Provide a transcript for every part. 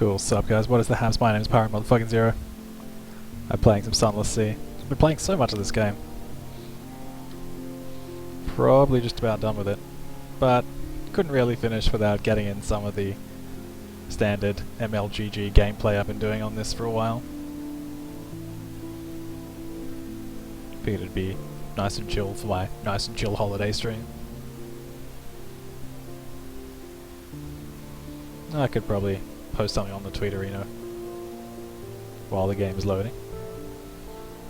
Cool, sup guys, what is the haps? My name is Pyracy. I'm playing some Sunless Sea. I've been playing so much of this game. Probably just about done with it. But couldn't really finish without getting in some of the standard MLGG gameplay I've been doing on this for a while. Figured it'd be nice and chill for my nice and chill holiday stream. I could probably post something on the Tweeterino while the game is loading.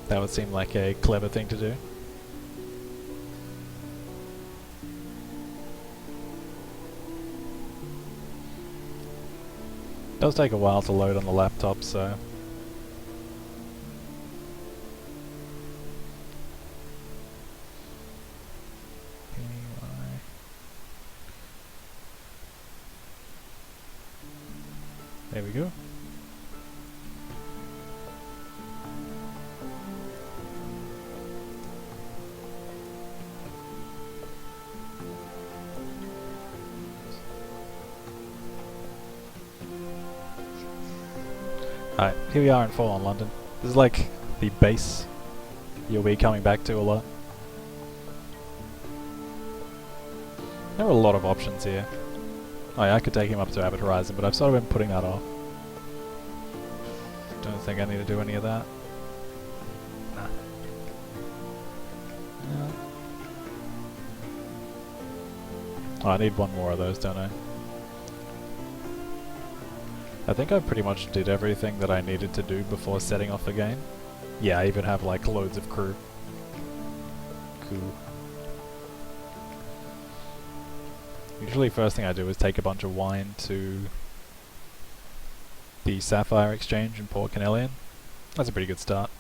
That would seem like a clever thing to do. It does take a while to load on the laptop, so there we go. Alright, here we are in full-on London. This is like the base you'll be coming back to a lot. There are a lot of options here. Oh yeah, I could take him up to Abbott Horizon, but I've sort of been putting that off. Don't think I need to do any of that. Nah. No. Oh, I need one more of those, don't I? I think I pretty much did everything that I needed to do before setting off the game. Yeah, I even have like loads of crew. Cool. Usually first thing I do is take a bunch of wine to the Sapphire Exchange in Port Canelian. That's a pretty good start.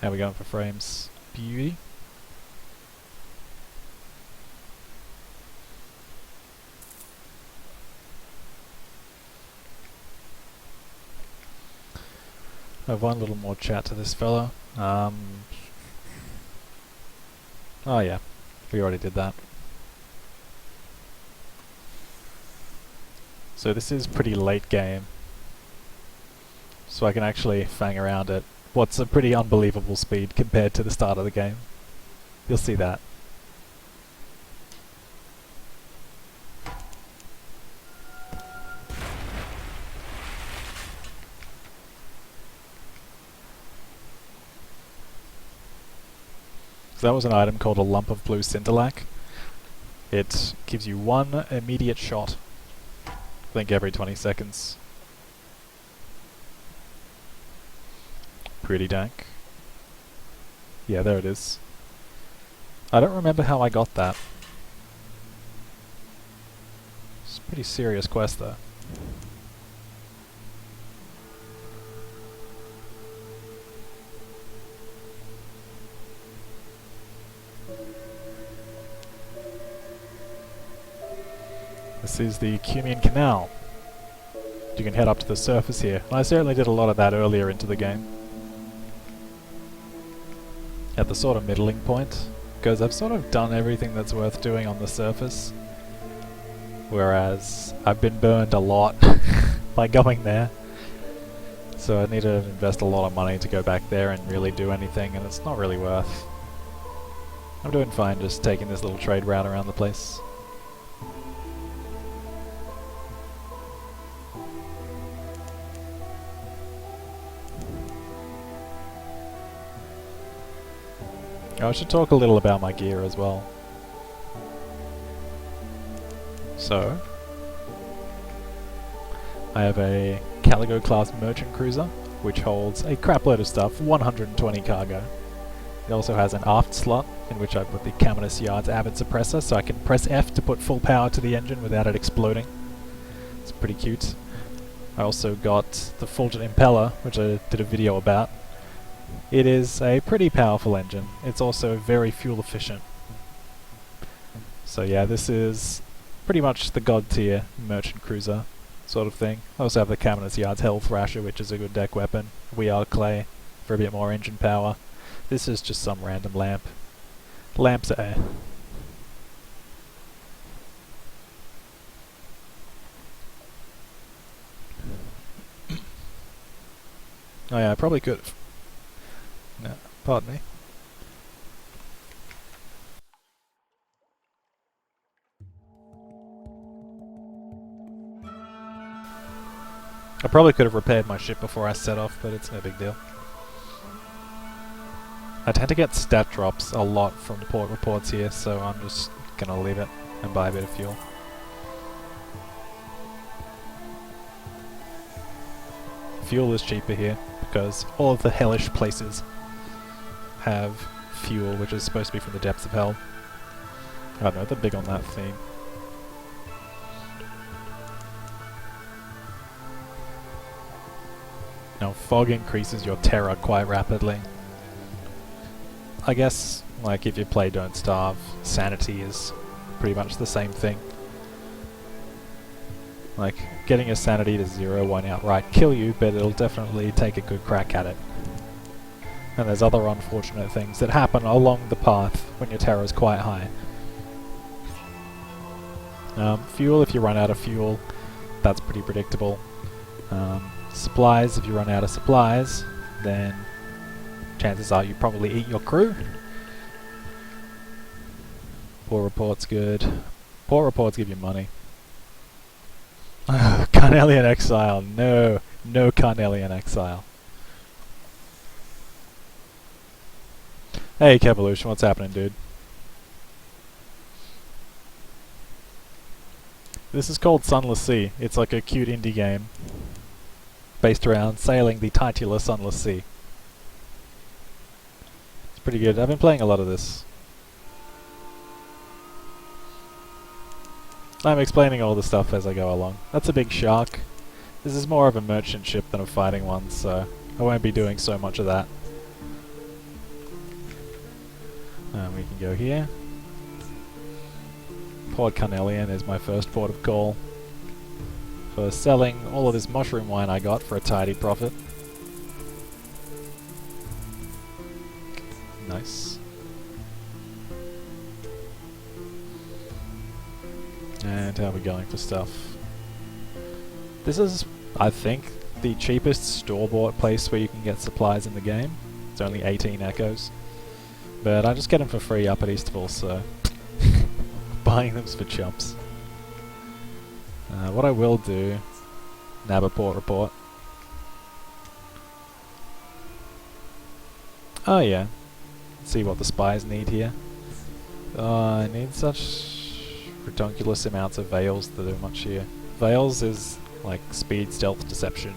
How are we going for frames? Beauty. I have one little more chat to this fella. Oh yeah, we already did that. So this is pretty late game, so I can actually fang around at what's a pretty unbelievable speed compared to the start of the game. You'll see that. So that was an item called a lump of blue scintillac. It gives you one immediate shot, I think every 20 seconds. Pretty dank. Yeah, there it is. I don't remember how I got that. It's a pretty serious quest though. This is the Cumian Canal. You can head up to the surface here. I certainly did a lot of that earlier into the game. At the sort of middling point, because I've sort of done everything that's worth doing on the surface, whereas I've been burned a lot by going there. So I need to invest a lot of money to go back there and really do anything, and it's not really worth. I'm doing fine just taking this little trade route around the place. I should talk a little about my gear as well. So, I have a Caligo class merchant cruiser, which holds a crapload of stuff, 120 cargo. It also has an aft slot, in which I put the Caminus Yard's Avid suppressor, so I can press F to put full power to the engine without it exploding. It's pretty cute. I also got the Fulgent impeller, which I did a video about. It is a pretty powerful engine. It's also very fuel efficient. So yeah, this is pretty much the god tier merchant cruiser sort of thing. I also have the Caminus Yard's Hell Thrasher, which is a good deck weapon. We are Clay for a bit more engine power. This is just some random lamp. Lamps air. Oh yeah, I probably could have. No, pardon me. I probably could have repaired my ship before I set off, but it's no big deal. I tend to get stat drops a lot from port reports here, so I'm just gonna leave it and buy a bit of fuel. Fuel is cheaper here because all of the hellish places have fuel, which is supposed to be from the depths of hell. I don't know, they're big on that theme. Now, fog increases your terror quite rapidly. I guess, like, if you play Don't Starve, sanity is pretty much the same thing. Like, getting your sanity to 0 won't outright kill you, but it'll definitely take a good crack at it. And there's other unfortunate things that happen along the path when your terror is quite high. Fuel, if you run out of fuel, that's pretty predictable. Supplies, if you run out of supplies, then chances are you probably eat your crew. Poor report's good. Poor reports give you money. Carnelian Exile, no. No Carnelian Exile. Hey Kevolution, what's happening, dude? This is called Sunless Sea. It's like a cute indie game based around sailing the titular Sunless Sea. It's pretty good. I've been playing a lot of this. I'm explaining all the stuff as I go along. That's a big shark. This is more of a merchant ship than a fighting one, so I won't be doing so much of that. We can go here. Port Carnelian is my first port of call for selling all of this mushroom wine I got for a tidy profit. Nice. And how are we going for stuff? This is, I think, the cheapest store-bought place where you can get supplies in the game. It's only 18 echoes. But I just get them for free up at Easterville, so buying them's for chumps. What I will do, nab a port report. Oh yeah, see what the spies need here. I need such redonkulous amounts of veils to do much here. Veils is like speed, stealth, deception.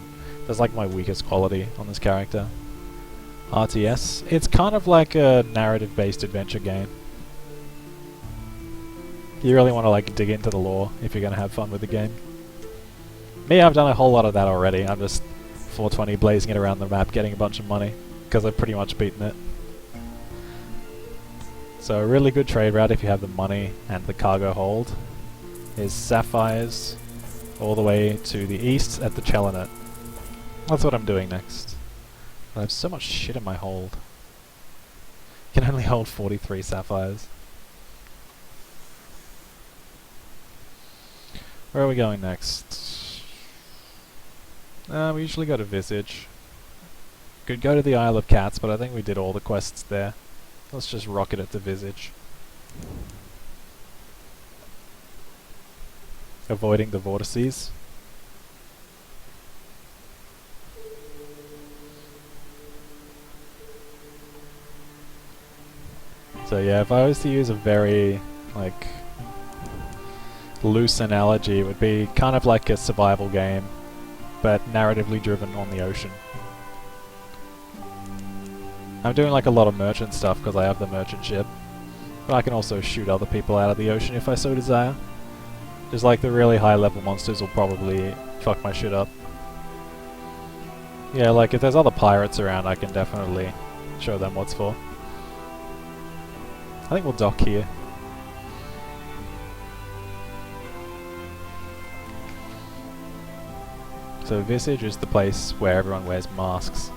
That's like my weakest quality on this character. RTS, it's kind of like a narrative-based adventure game. You really want to like dig into the lore if you're going to have fun with the game. Me, I've done a whole lot of that already. I'm just 420 blazing it around the map, getting a bunch of money, because I've pretty much beaten it. So a really good trade route if you have the money and the cargo hold is sapphires all the way to the east at the Chelinet. That's what I'm doing next. I have so much shit in my hold. Can only hold 43 sapphires. Where are we going next? We usually go to Visage. Could go to the Isle of Cats, but I think we did all the quests there. Let's just rocket it to Visage. Avoiding the vortices. So yeah, if I was to use a very, like, loose analogy, it would be kind of like a survival game, but narratively driven on the ocean. I'm doing like a lot of merchant stuff because I have the merchant ship, but I can also shoot other people out of the ocean if I so desire. Just like the really high level monsters will probably fuck my shit up. Yeah, like if there's other pirates around, I can definitely show them what's for. I think we'll dock here. So Visage is the place where everyone wears masks.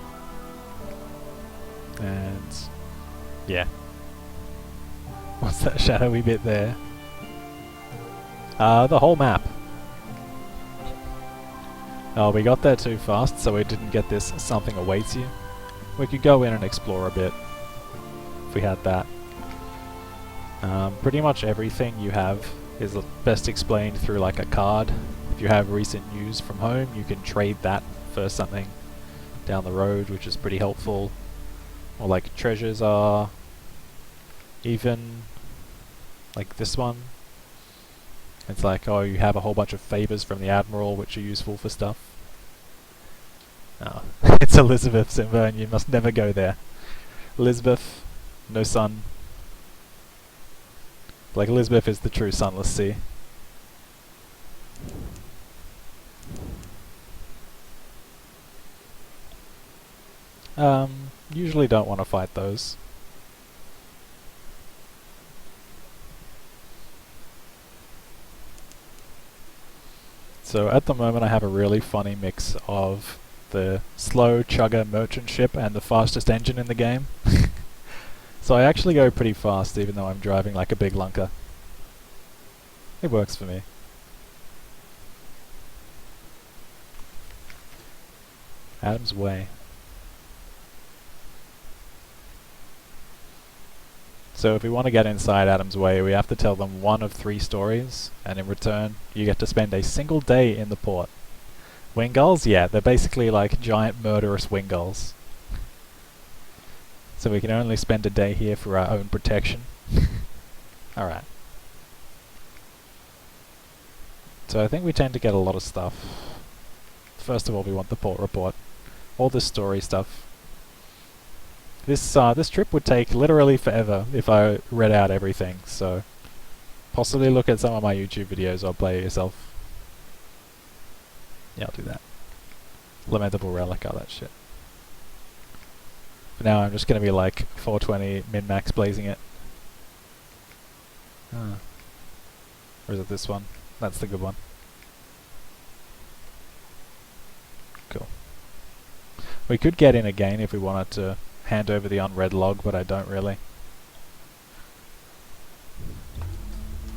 And yeah. What's that shadowy bit there? The whole map. Oh, we got there too fast, so we didn't get this something awaits you. We could go in and explore a bit if we had that. Pretty much everything you have is best explained through like a card. If you have recent news from home, you can trade that for something down the road, which is pretty helpful. Or like treasures are even like this one. It's like, oh, you have a whole bunch of favors from the Admiral, which are useful for stuff. Oh, it's Elizabeth, Simvern, you must never go there. Elizabeth, no sun. Like, Elizabeth is the true Sunless Sea. Usually don't want to fight those. So at the moment I have a really funny mix of the slow chugger merchant ship and the fastest engine in the game. So I actually go pretty fast even though I'm driving like a big lunker. It works for me. Adam's Way. So if we want to get inside Adam's Way, we have to tell them one of 3 stories, and in return, you get to spend a single day in the port. Wingulls? Yeah, they're basically like giant murderous wingulls. So we can only spend a day here for our own protection. Alright. So I think we tend to get a lot of stuff. First of all, we want the port report. All this story stuff. This trip would take literally forever if I read out everything, so possibly look at some of my YouTube videos or play it yourself. Yeah, I'll do that. Lamentable Relic, all that shit. For now I'm just gonna be like 420 min-max blazing it. Or is it this one? That's the good one. Cool. We could get in again if we wanted to hand over the unread log, but I don't really.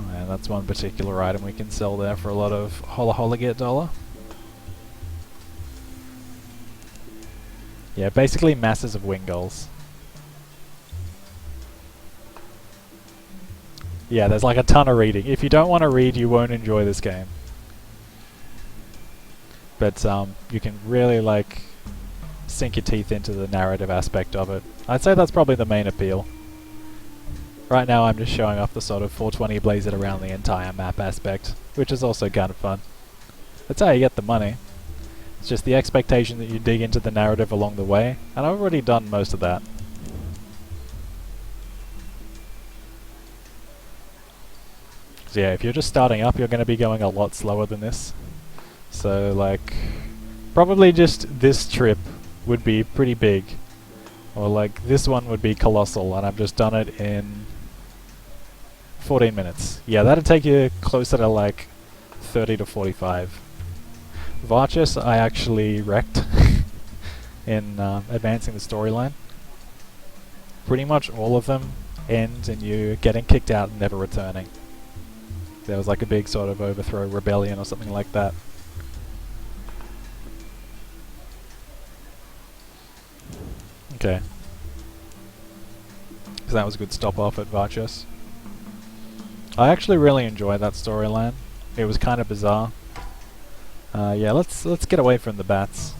Oh, and that's one particular item we can sell there for a lot of holla dollar. Yeah, basically masses of wingulls. Yeah, there's like a ton of reading. If you don't want to read, you won't enjoy this game. But you can really like sink your teeth into the narrative aspect of it. I'd say that's probably the main appeal. Right now I'm just showing off the sort of 420 blaze it around the entire map aspect, which is also kind of fun. That's how you get the money. It's just the expectation that you dig into the narrative along the way, and I've already done most of that. So yeah, if you're just starting up, you're going to be going a lot slower than this. So like, probably just this trip would be pretty big. Or like, this one would be colossal, and I've just done it in 14 minutes. Yeah, that'd take you closer to like 30 to 45. Varchus I actually wrecked in advancing the storyline. Pretty much all of them end in you getting kicked out and never returning. There was like a big sort of overthrow rebellion or something like that. Okay. So that was a good stop off at Varchus. I actually really enjoyed that storyline. It was kind of bizarre. Yeah, let's get away from the bats.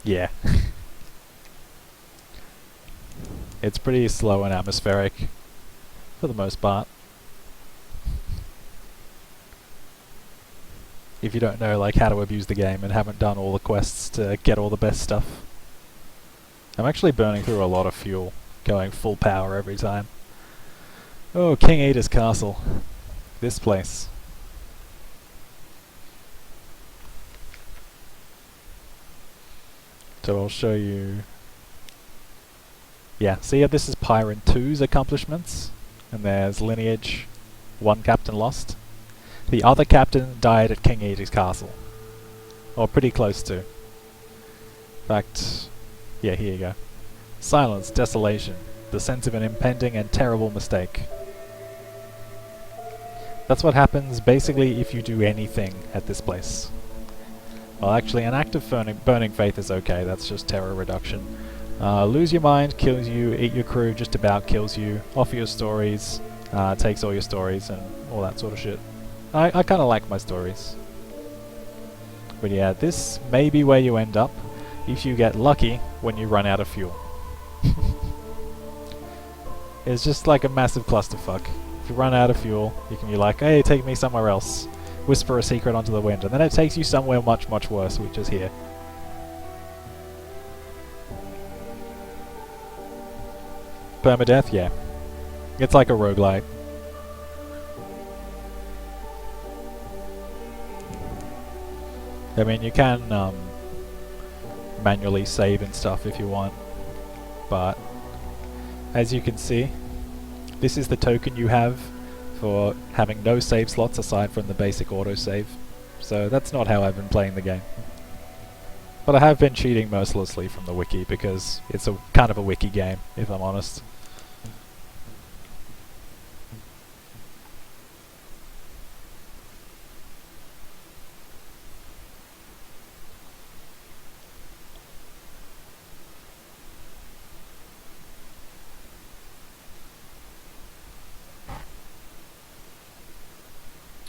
Yeah. It's pretty slow and atmospheric for the most part. If you don't know like how to abuse the game and haven't done all the quests to get all the best stuff. I'm actually burning through a lot of fuel, going full power every time. Oh, King Eater's Castle. This place. So I'll show you... Yeah, see, this is Pyron 2's accomplishments. And there's Lineage, 1 captain lost. The other captain died at King Eater's Castle. Or pretty close to. In fact, yeah, here you go. Silence, Desolation. The sense of an impending and terrible mistake. That's what happens basically if you do anything at this place. Well, actually, an act of burning faith is okay, that's just terror reduction. Lose your mind, kills you, eat your crew, just about kills you, offer your stories, takes all your stories and all that sort of shit. I kind of like my stories. But yeah, this may be where you end up if you get lucky when you run out of fuel. It's just like a massive clusterfuck. If you run out of fuel, you can be like, hey, take me somewhere else. Whisper a secret onto the wind, and then it takes you somewhere much, much worse, which is here. Permadeath, yeah. It's like a roguelite. I mean, you can manually save and stuff if you want, but as you can see, this is the token you have for having no save slots aside from the basic autosave. So that's not how I've been playing the game. But I have been cheating mercilessly from the wiki because it's a kind of a wiki game, if I'm honest.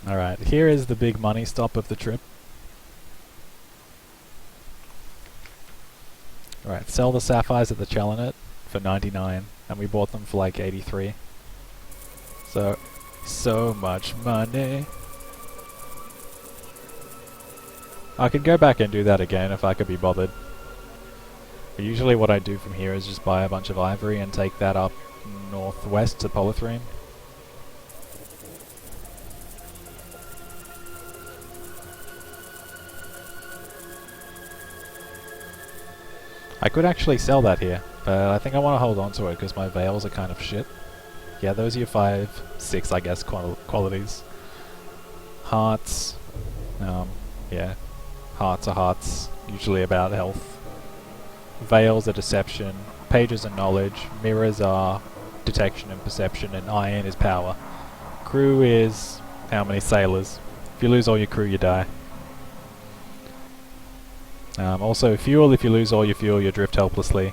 Alright, here is the big money stop of the trip. Alright, sell the sapphires at the Chalinet for 99, and we bought them for like 83. So much money. I could go back and do that again if I could be bothered. But usually what I do from here is just buy a bunch of ivory and take that up northwest to Polythrene. I could actually sell that here, but I think I want to hold on to it because my veils are kind of shit. Yeah, those are your 5, 6, I guess, qualities. Hearts. Yeah. Hearts are hearts, usually about health. Veils are deception. Pages are knowledge. Mirrors are detection and perception, and iron is power. Crew is how many sailors. If you lose all your crew, you die. Also fuel, if you lose all your fuel you drift helplessly.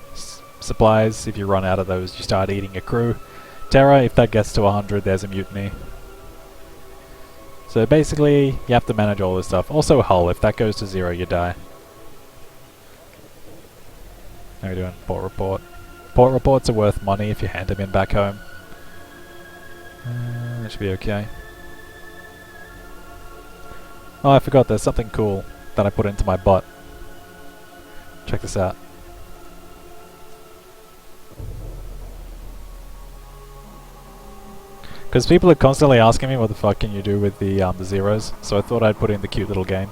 Supplies, if you run out of those you start eating your crew. Terror, if that gets to 100 there's a mutiny. So basically you have to manage all this stuff. Also hull, if that goes to 0 you die. How are we doing? Port report. Port reports are worth money if you hand them in back home. That should be okay. Oh, I forgot, there's something cool that I put into my bot. Check this out. Because people are constantly asking me what the fuck can you do with the zeros, so I thought I'd put in the cute little game.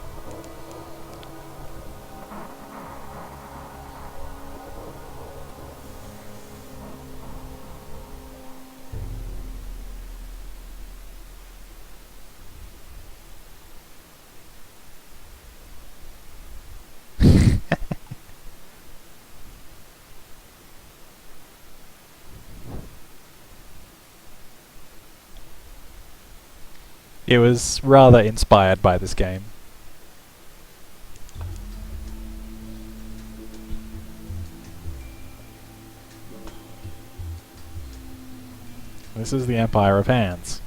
It was rather inspired by this game. This is the Empire of Hands.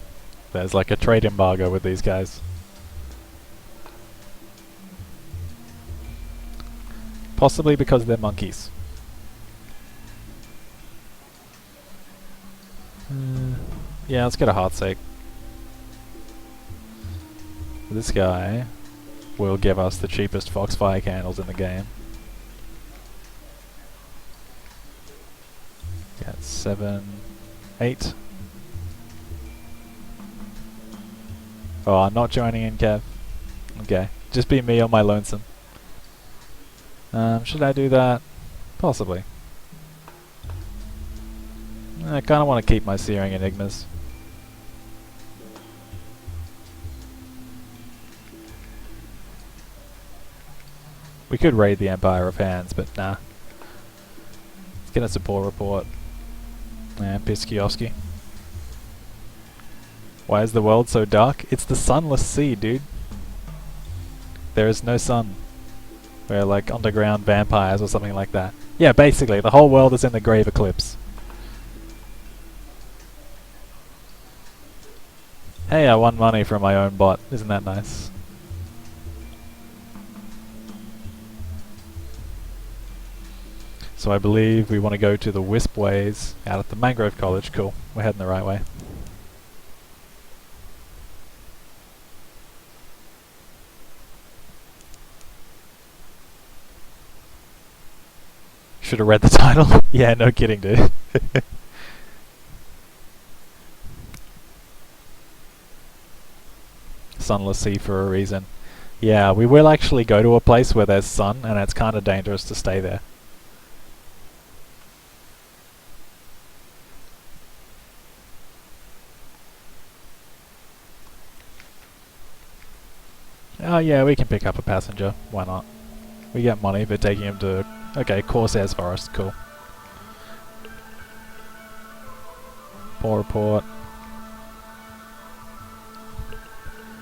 There's like a trade embargo with these guys. Possibly because they're monkeys. Yeah, let's get a Heartsake. This guy will give us the cheapest Foxfire candles in the game. Yeah, 7, 8. Oh, I'm not joining in, Kev. Okay, just be me on my lonesome. Should I do that? Possibly. I kind of want to keep my Searing Enigmas. We could raid the Empire of Hands, but nah. Let's get a support report. And Piskioski. Why is the world so dark? It's the Sunless Sea, dude. There is no sun. We're like underground vampires or something like that. Yeah, basically, the whole world is in the grave eclipse. Hey, I won money from my own bot. Isn't that nice? So I believe we want to go to the Wispways out at the Mangrove College. Cool. We're heading the right way. Should have read the title. Yeah, no kidding, dude. Sunless Sea for a reason. Yeah, we will actually go to a place where there's sun, and it's kind of dangerous to stay there. Oh yeah, we can pick up a passenger. Why not? We get money for taking him to... Okay, Corsair's Forest. Cool. Poor report.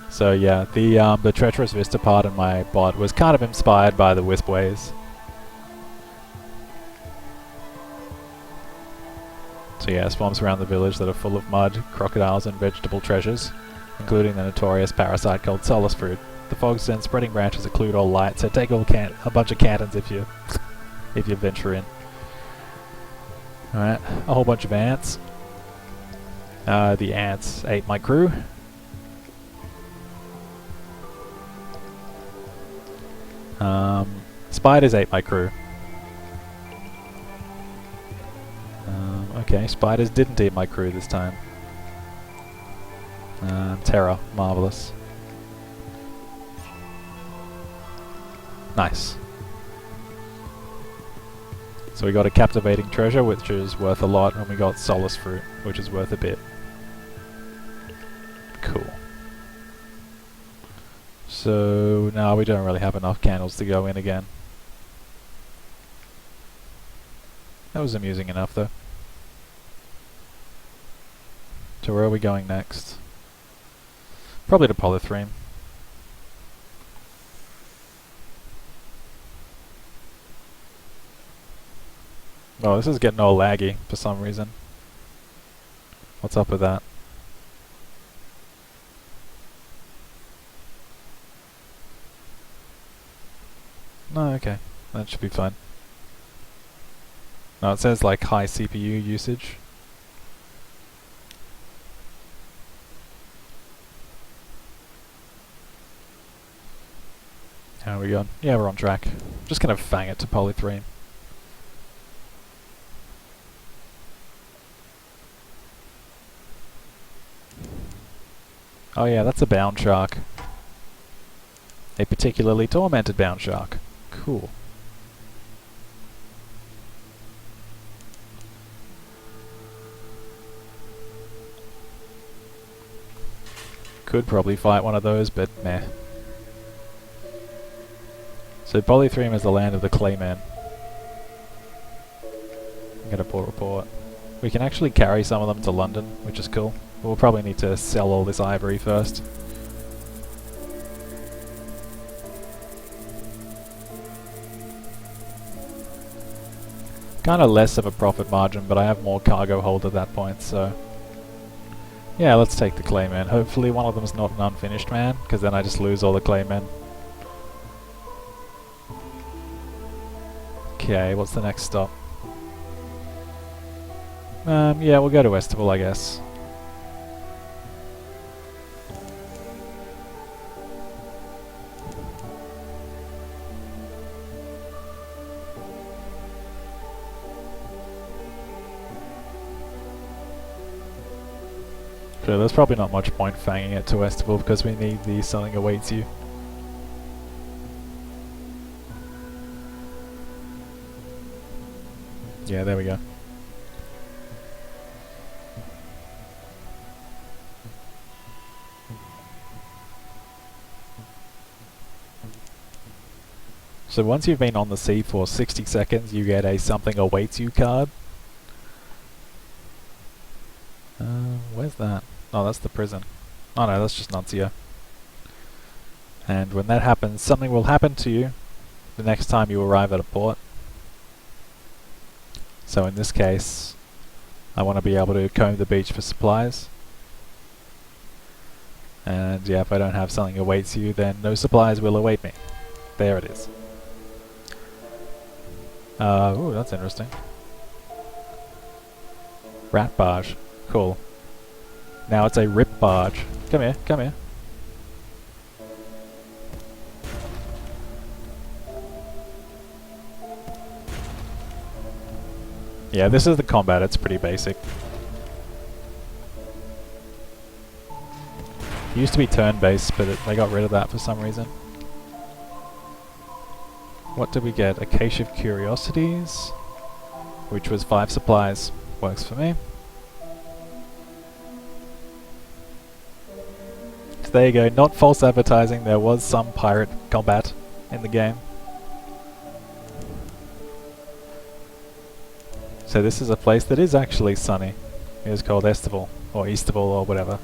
So yeah, the Treacherous Vista part in my bot was kind of inspired by the Wispways. So yeah, swamps around the village that are full of mud, crocodiles and vegetable treasures, including the notorious parasite called Solace Fruit. The fog's then spreading branches occlude all light, so take a bunch of cantons if you venture in. Alright, a whole bunch of ants. The ants ate my crew. Spiders ate my crew. Okay, spiders didn't eat my crew this time. Terror, marvelous. Nice. So we got a captivating treasure, which is worth a lot, and we got Solace Fruit, which is worth a bit. Cool. So, no, we don't really have enough candles to go in again. That was amusing enough, though. So where are we going next? Probably to Polythreme. Oh, this is getting all laggy for some reason. What's up with that? No, okay. That should be fine. No, it says like high CPU usage. How are we going? Yeah, we're on track. Just gonna fang it to Polythreme. Oh yeah, that's a bound shark. A particularly tormented bound shark. Cool. Could probably fight one of those, but meh. So Polythreme is the land of the Clayman. Get a poor report. We can actually carry some of them to London, which is cool. We'll probably need to sell all this ivory first. Kinda less of a profit margin, but I have more cargo hold at that point, so... Yeah, let's take the Clayman. Hopefully one of them's not an unfinished man, because then I just lose all the Claymen. Okay, what's the next stop? Yeah, we'll go to Estival, I guess. So there's probably not much point fanging it to Estival because we need the Something Awaits You. Yeah, there we go. So once you've been on the sea for 60 seconds, you get a Something Awaits You card. Where's that? Oh, that's the prison. Oh no, that's just Nuncio. And when that happens, something will happen to you the next time you arrive at a port. So in this case, I want to be able to comb the beach for supplies. And yeah, if I don't have something awaits you, then no supplies will await me. There it is. Ooh, that's interesting. Rat barge. Cool. Now it's a rip barge. Come here, come here. Yeah, this is the combat, it's pretty basic. It used to be turn-based, but they got rid of that for some reason. What did we get? A cache of curiosities, which was 5 supplies. Works for me. So there you go, not false advertising, there was some pirate combat in the game. So this is a place that is actually sunny. It is called Estival, or Eastival, or whatever.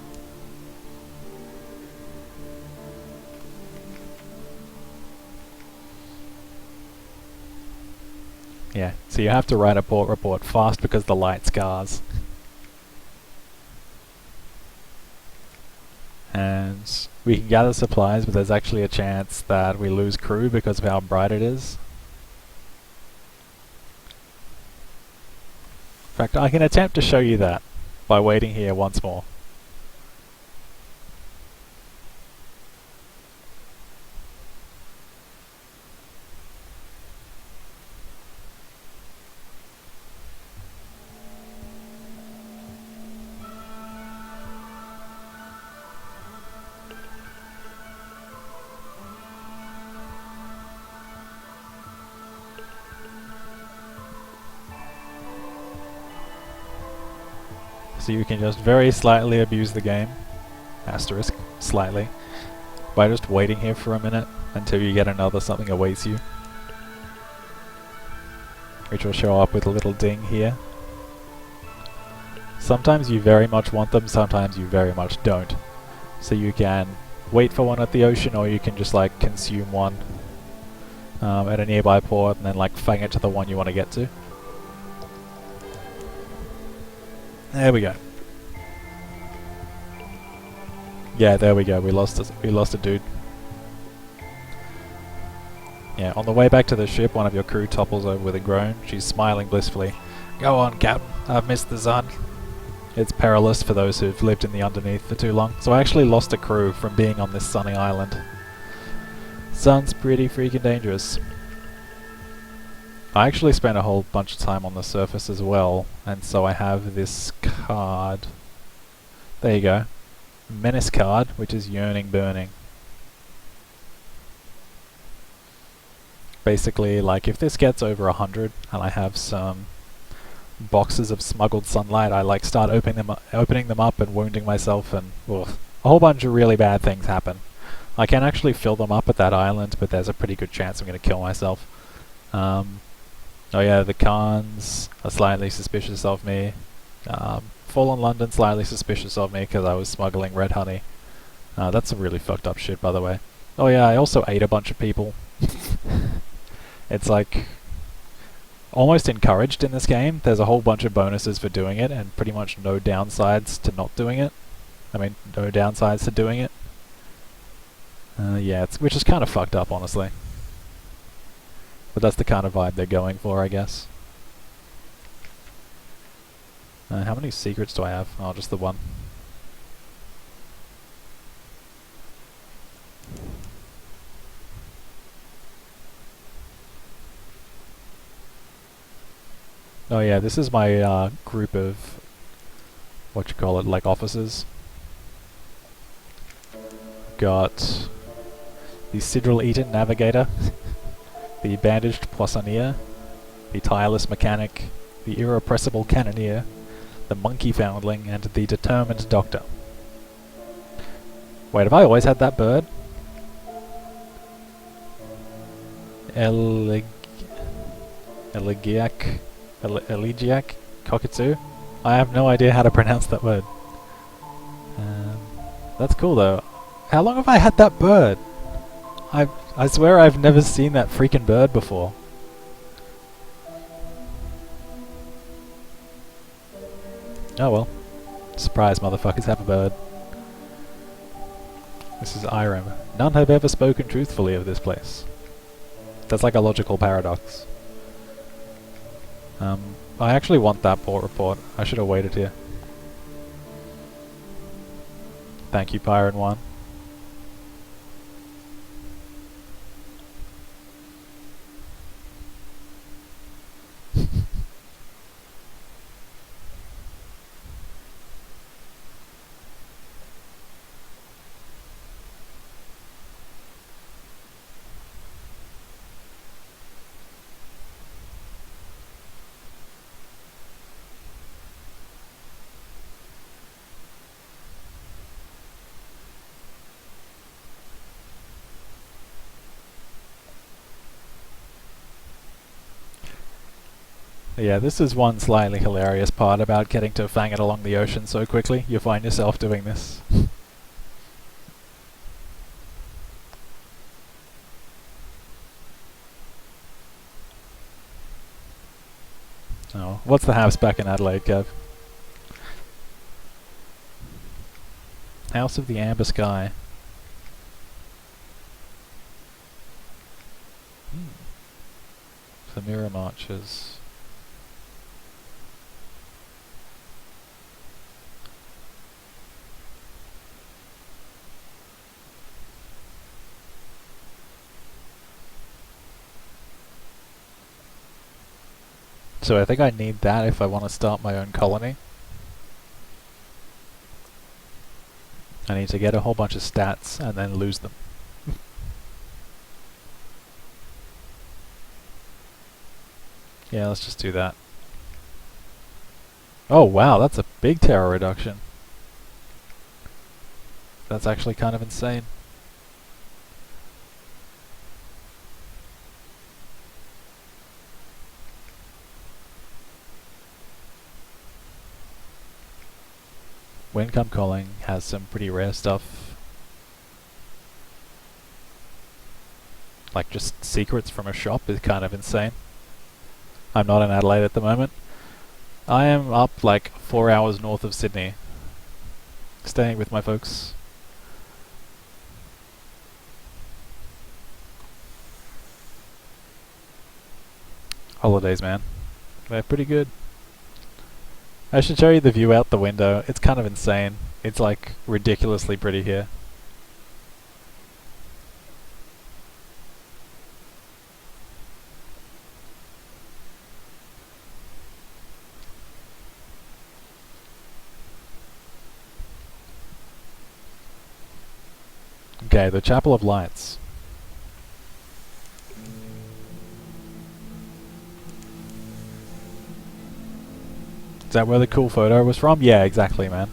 Yeah, so you have to write a port report fast because the light scars. And we can gather supplies, but there's actually a chance that we lose crew because of how bright it is. In fact, I can attempt to show you that by waiting here once more. So you can just very slightly abuse the game, asterisk, slightly, by just waiting here for a minute until you get another something awaits you, which will show up with a little ding here. Sometimes you very much want them, sometimes you very much don't. So you can wait for one at the ocean, or you can just like consume one at a nearby port and then like fang it to the one you want to get to. There we go. Yeah, there we go. We lost a dude. Yeah, on the way back to the ship, one of your crew topples over with a groan. She's smiling blissfully. Go on, Captain. I've missed the sun. It's perilous for those who've lived in the underneath for too long. So I actually lost a crew from being on this sunny island. Sun's pretty freaking dangerous. I actually spent a whole bunch of time on the surface as well, and so I have this card. There you go. Menace card, which is Yearning Burning. Basically, like, if this gets over 100, and I have some boxes of smuggled sunlight, I like start opening them up and wounding myself, and a whole bunch of really bad things happen. I can actually fill them up at that island, but there's a pretty good chance I'm going to kill myself. Oh yeah, the Khans are slightly suspicious of me. Fallen London slightly suspicious of me because I was smuggling red honey. That's some really fucked up shit, by the way. Oh yeah, I also ate a bunch of people. It's like almost encouraged in this game. There's a whole bunch of bonuses for doing it and pretty much no downsides to not doing it. I mean, no downsides to doing it. Yeah, which is kind of fucked up, honestly. But that's the kind of vibe they're going for, I guess. How many secrets do I have? Oh, just the one. Oh yeah, this is my group of, what you call it, like officers. Got the Sidral Eaton Navigator, the Bandaged Poissonnier, the Tireless Mechanic, the Irrepressible Cannoneer, the Monkey Foundling, and the Determined Doctor. Wait, have I always had that bird? Elegiac Cockatoo? I have no idea how to pronounce that word. That's cool though. How long have I had that bird? I swear I've never seen that freaking bird before. Oh well. Surprise, motherfuckers, have a bird. This is Irem. None have ever spoken truthfully of this place. That's like a logical paradox. I actually want that port report. I should have waited here. Thank you, Pyron 1. Yeah, this is one slightly hilarious part about getting to fang it along the ocean so quickly. You find yourself doing this. Oh, what's the house back in Adelaide, Kev? House of the Amber Sky. The Mirror Marches. So I think I need that if I want to start my own colony. I need to get a whole bunch of stats and then lose them. Yeah, let's just do that. Oh wow, that's a big terror reduction. That's actually kind of insane. When Come Calling has some pretty rare stuff. Like just secrets from a shop is kind of insane. I'm not in Adelaide at the moment. I am up like 4 hours north of Sydney. Staying with my folks. Holidays, man. They're pretty good. I should show you the view out the window. It's kind of insane. It's like ridiculously pretty here. Okay, the Chapel of Lights. Is that where the cool photo was from? Yeah, exactly, man.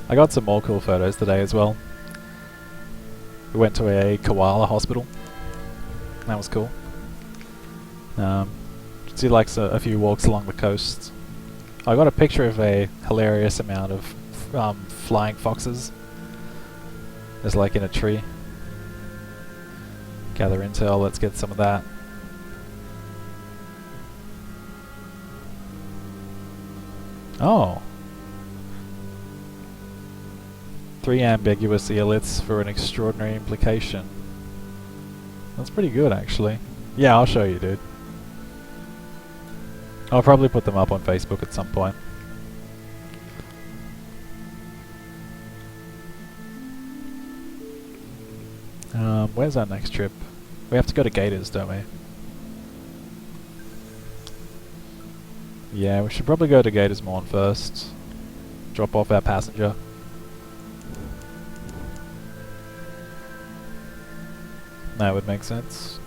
I got some more cool photos today as well. We went to a koala hospital. That was cool. Did like a few walks along the coast. I got a picture of a hilarious amount of flying foxes. There's like in a tree. Gather intel, let's get some of that. Oh. 3 ambiguous eoliths for an extraordinary implication. That's pretty good, actually. Yeah, I'll show you, dude. I'll probably put them up on Facebook at some point. Where's our next trip? We have to go to Gators, don't we? Yeah, we should probably go to Gators Morn first. Drop off our passenger. That would make sense.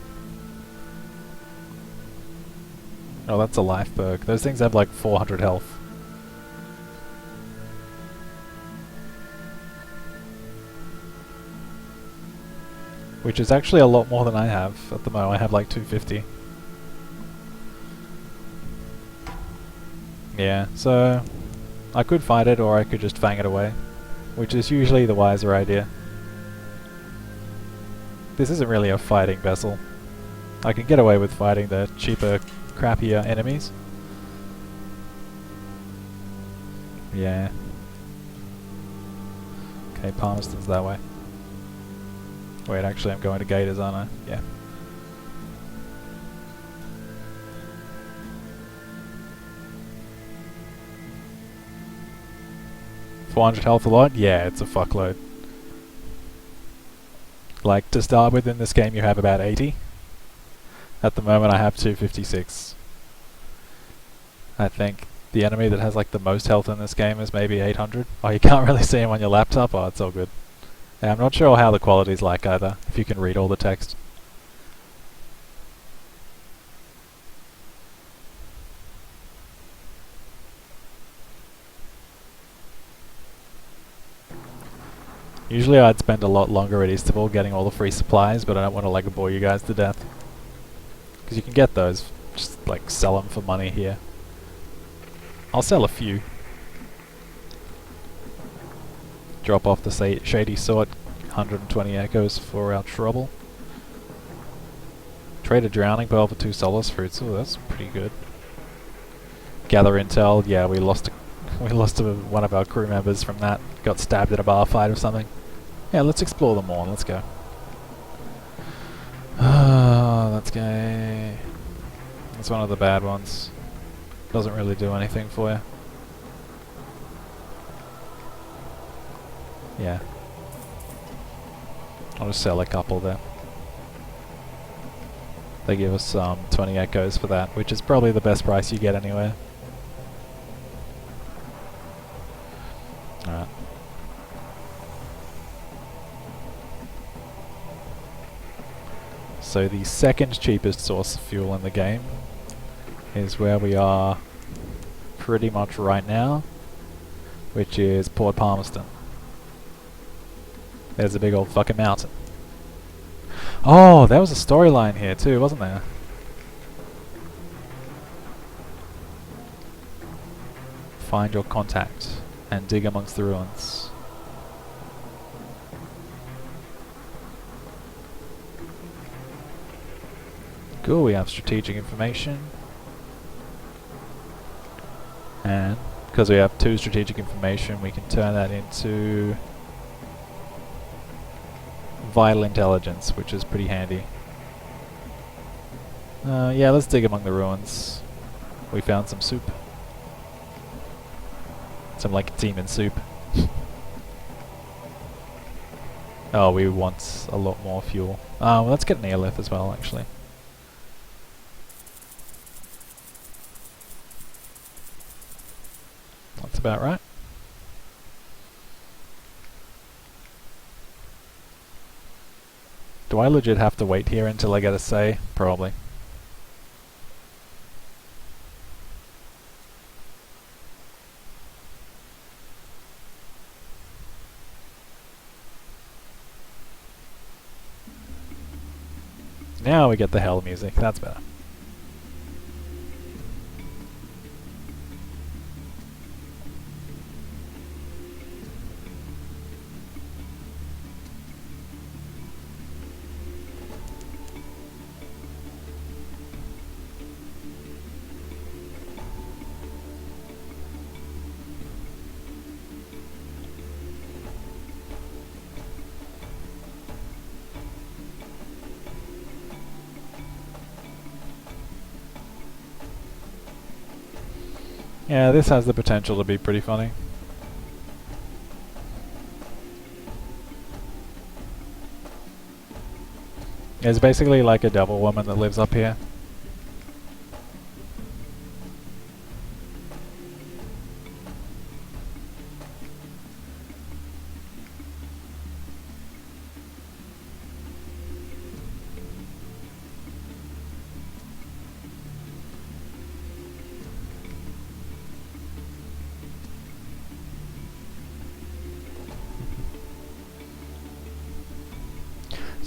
Oh, that's a life perk. Those things have like 400 health. which is actually a lot more than I have at the moment. I have like 250. Yeah, so I could fight it or I could just fang it away, which is usually the wiser idea. This isn't really a fighting vessel. I can get away with fighting the cheaper, crappier enemies. Yeah. Okay, Palmerston's that way. Wait, actually I'm going to Gators, aren't I? Yeah. $400 health a lot? Yeah, it's a fuckload. Like, to start with in this game you have about 80. At the moment I have 256. I think the enemy that has like the most health in this game is maybe 800. Oh, you can't really see him on your laptop? Oh, it's all good. Yeah, I'm not sure how the quality's like either, if you can read all the text. Usually I'd spend a lot longer at Easterville getting all the free supplies, but I don't want to like bore you guys to death. Because you can get those, just like sell them for money here. I'll sell a few. Drop off the Shady Sword, 120 echoes for our trouble. Trade a drowning pearl for 2 solace fruits. Oh, that's pretty good. Gather intel. Yeah, we lost one of our crew members from that. Got stabbed at a bar fight or something. Yeah, let's explore them more. Let's go. Let's go. That's one of the bad ones. Doesn't really do anything for you. Yeah. I'll just sell a couple there. They give us 20 echoes for that, which is probably the best price you get anywhere. Alright. So the second cheapest source of fuel in the game is where we are pretty much right now, which is Port Palmerston. There's a big old fucking mountain. Oh, there was a storyline here too, wasn't there? Find your contact and dig amongst the ruins. Cool, we have strategic information. And because we have 2 strategic information, we can turn that into vital intelligence, which is pretty handy. Yeah, let's dig among the ruins. We found some soup. Some like demon soup. Oh, we want a lot more fuel. Well, let's get an airlift as well, actually. That's about right. Do I legit have to wait here until I get a say? Probably. Now we get the hell music, that's better. Yeah, this has the potential to be pretty funny. There's basically like a devil woman that lives up here.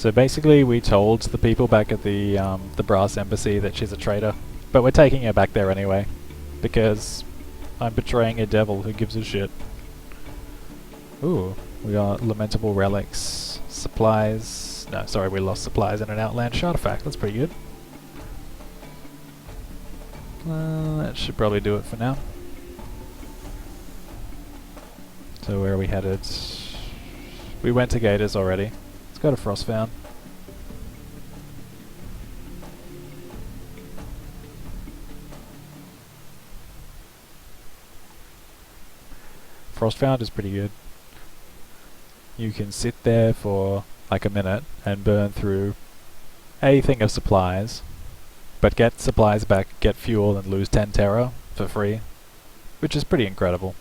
So basically we told the people back at the brass embassy that she's a traitor, but we're taking her back there anyway, because I'm betraying a devil who gives a shit. Ooh, we got lamentable relics, supplies. No, sorry, we lost supplies and an outlandish artifact. That's pretty good. That should probably do it for now. So where are we headed? We went to Gators already. Let's go to Frostbound. Frostbound is pretty good. You can sit there for like a minute and burn through a thing of supplies, but get supplies back, get fuel, and lose 10 terror for free, which is pretty incredible.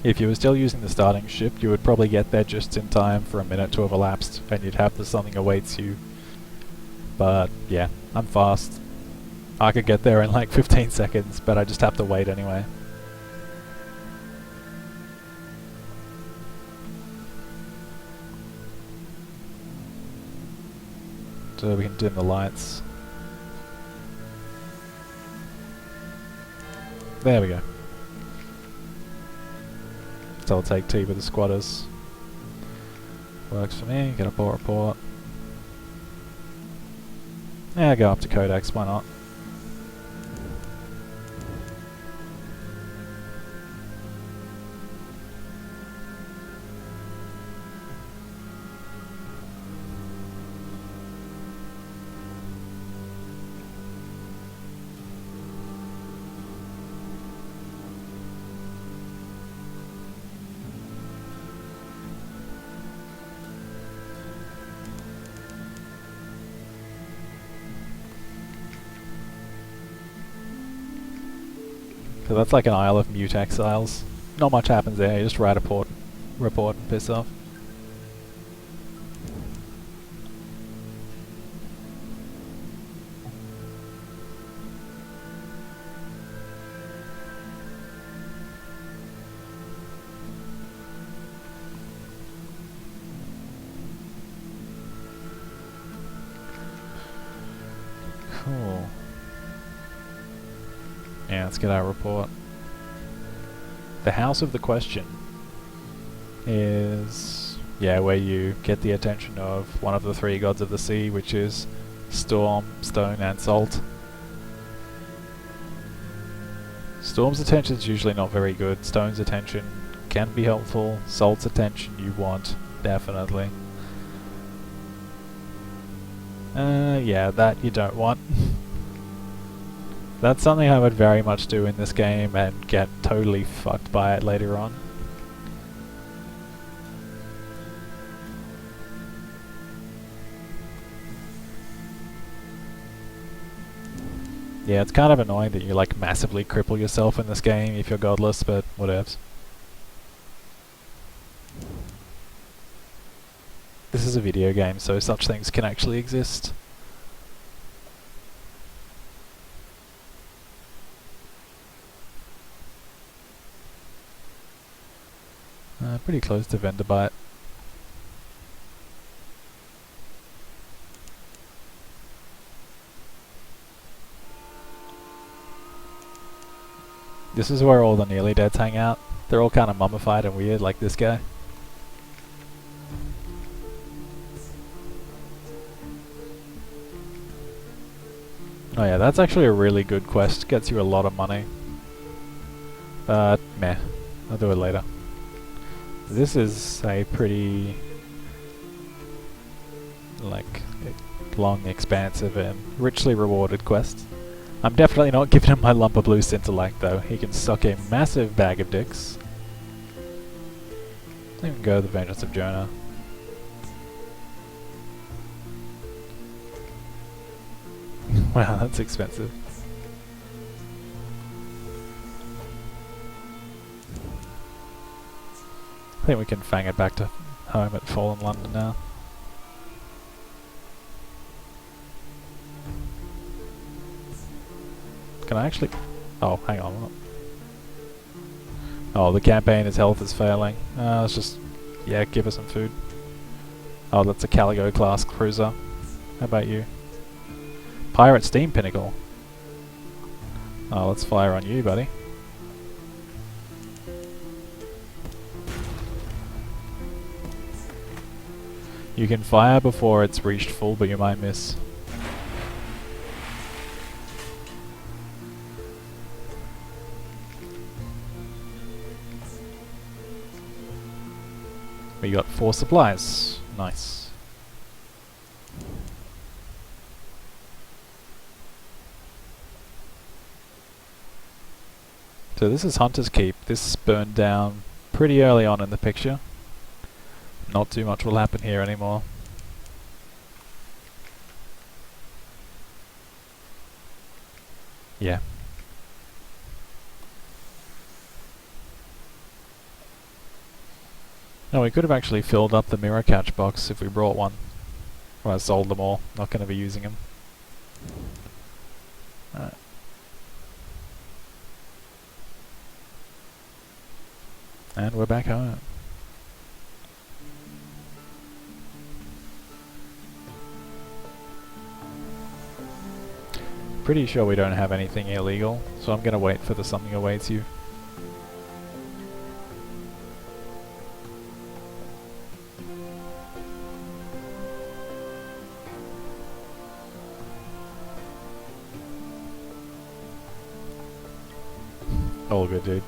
If you were still using the starting ship, you would probably get there just in time for a minute to have elapsed, and you'd have the something awaits you. But yeah, I'm fast. I could get there in like 15 seconds, but I just have to wait anyway. So we can dim the lights. There we go. So I'll take tea with the squatters. Works for me, get a port report. Yeah, go up to Codex, why not? So that's like an Isle of Mute Exiles. Not much happens there, you just write a report and piss off. Cool. Yeah, let's get our report. The House of the Question is, yeah, where you get the attention of one of the three gods of the sea, which is Storm, Stone, and Salt. Storm's attention is usually not very good. Stone's attention can be helpful. Salt's attention you want, definitely. Yeah, that you don't want. That's something I would very much do in this game and get totally fucked by it later on. Yeah, it's kind of annoying that you like massively cripple yourself in this game if you're godless, but whatevs. This is a video game, so such things can actually exist. Pretty close to Venderbite. This is where all the nearly deads hang out. They're all kind of mummified and weird, like this guy. Oh yeah, that's actually a really good quest. Gets you a lot of money. But meh, I'll do it later. This is a pretty like long, expansive, and richly rewarded quest. I'm definitely not giving him my lump of blue Scintillite though. He can suck a massive bag of dicks. I can go to the Vengeance of Jonah. Wow, that's expensive. I think we can fang it back to home at Fallen London now. Can I actually... Oh, hang on. Oh, the campaign, his health is failing. Let's just, yeah, give us some food. Oh, that's a Caligo class cruiser. How about you? Pirate Steam Pinnacle. Oh, let's fire on you, buddy. You can fire before it's reached full, but you might miss. We got 4 supplies. Nice. So this is Hunter's Keep. This burned down pretty early on in the picture. Not too much will happen here anymore. Yeah. No, we could have actually filled up the mirror catch box if we brought one. Well, I sold them all. Not going to be using them. Alright. And we're back home. Pretty sure we don't have anything illegal, so I'm going to wait for the something awaits you. All good, dude.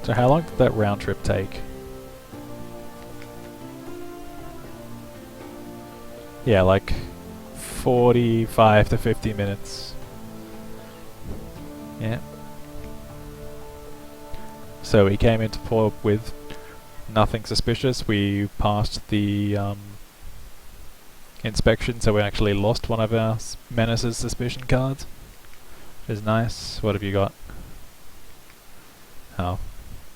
So how long did that round trip take? Yeah, like 45 to 50 minutes. Yeah. So we came into port with nothing suspicious. We passed the inspection, so we actually lost one of our Menace's suspicion cards. Which is nice. What have you got? Oh.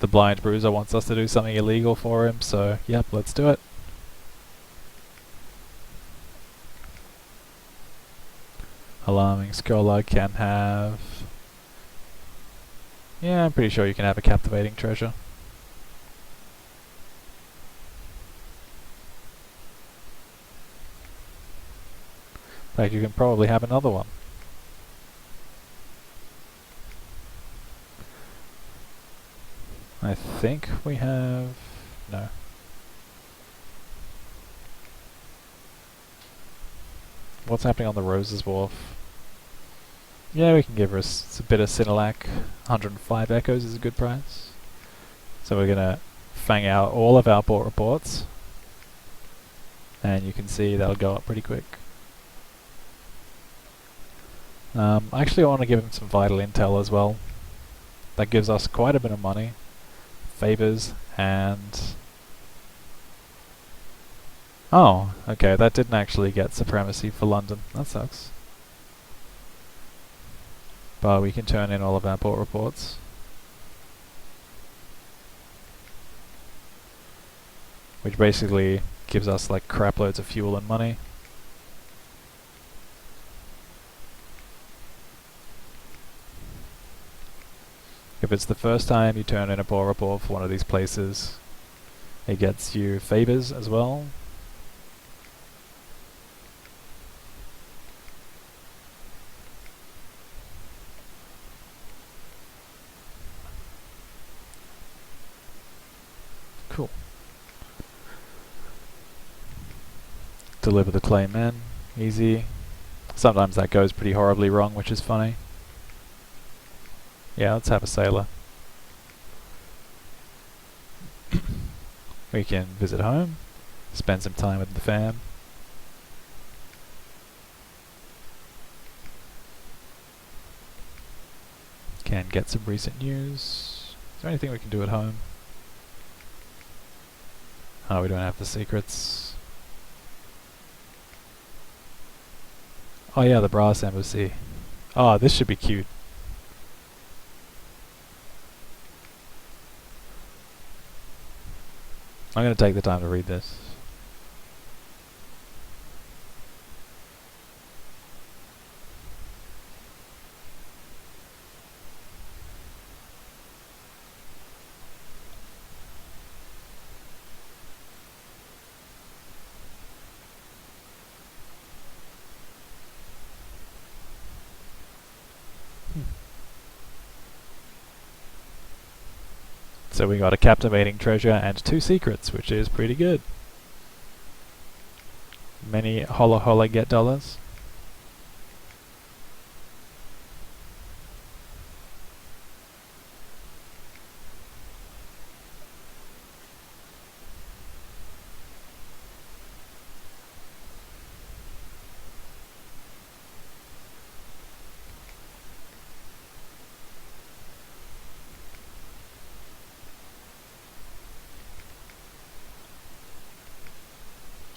The blind bruiser wants us to do something illegal for him, so yep, let's do it. Alarming scholar can have... Yeah, I'm pretty sure you can have a captivating treasure. In fact, you can probably have another one. I think we have... no. What's happening on the Roses Wharf? Yeah, we can give her a bit of Sinilac. 105 echoes is a good price. So we're gonna fang out all of our port reports. And you can see that'll go up pretty quick. Actually I want to give him some vital intel as well. That gives us quite a bit of money. Favors and... oh, okay, that didn't actually get supremacy for London. That sucks. But we can turn in all of our port reports. Which basically gives us like crap loads of fuel and money. If it's the first time you turn in a port report for one of these places, it gets you favors as well. Cool. Deliver the claim in. Easy. Sometimes that goes pretty horribly wrong, which is funny. Yeah, let's have a sailor. We can visit home, spend some time with the fam. Can get some recent news. Is there anything we can do at home? Oh, we don't have the secrets. Oh yeah, the brass embassy. Oh, this should be cute. I'm going to take the time to read this. So we got a captivating treasure and 2 secrets, which is pretty good. Many holla holla get dollars.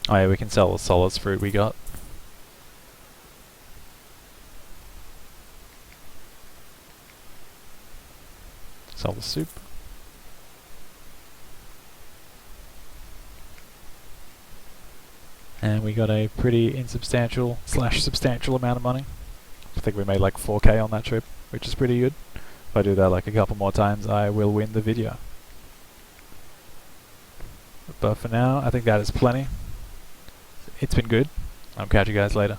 Oh yeah, we can sell the solace fruit we got. Sell the soup. And we got a pretty insubstantial / substantial amount of money. I think we made like 4k on that trip, which is pretty good. If I do that like a couple more times, I will win the video. But for now, I think that is plenty. It's been good. I'll catch you guys later.